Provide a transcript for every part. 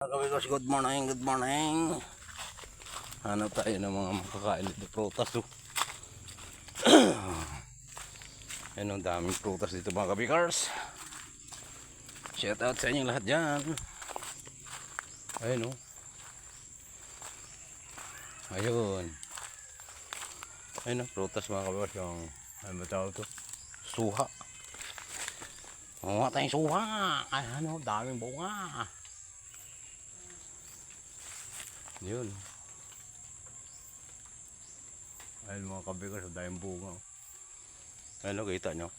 Mga good morning, good morning. Ano tayo ng mga makakain dito, prutas to. Ayun, ang daming prutas dito mga kabikars. Shout out sa inyong lahat dyan. Ayun o. Ayun. Ayun o, prutas mga kabikars. Yung, ano ba tawag to? Suha. Mga tayong suha. Ano, daming bunga. Yun. Ayun mga kabikars, daming bunga. Ayun o, kita nyo.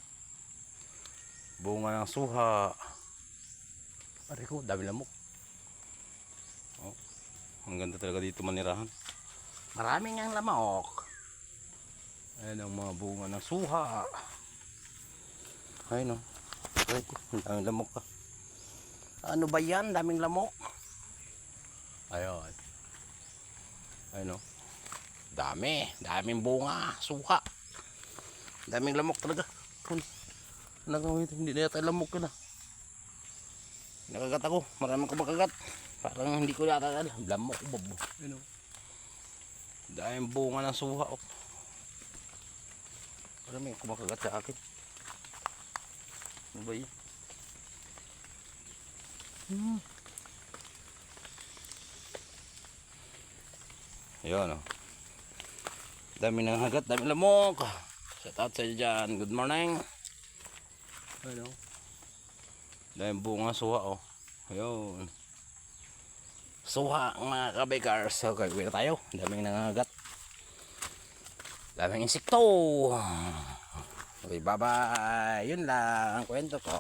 Bunga ng suha. Aray ko, dami lamok. Oh, ang ganda talaga dito manirahan. Maraming ang lamok. Ayan ang mga bunga ng suha. Ayun o. Aray ko, ang daming lamok ka. Ano ba yan? Daming lamok. Ayun. Ayun o. Dami. Daming bunga. Suha. Daming lamok talaga. Hindi na yata lamok yun ah. Nakagat ako. Maraming ko makagat. Parang hindi ko yata alam. Lamok ko babo. Ayun o. Daming bunga ng suha o. Maraming ko makagat sa akin. Ano ba yun? Ayun o. Dami ng hagat, dami lamok. Shout out sa inyo dyan. Good morning. Ayun o. Dami bunga suha o. Ayun. Suha mga kabikars. Okay, wait na tayo. Daming nangagat. Daming insekto. Okay, bye bye. Yun lang ang kwento ko.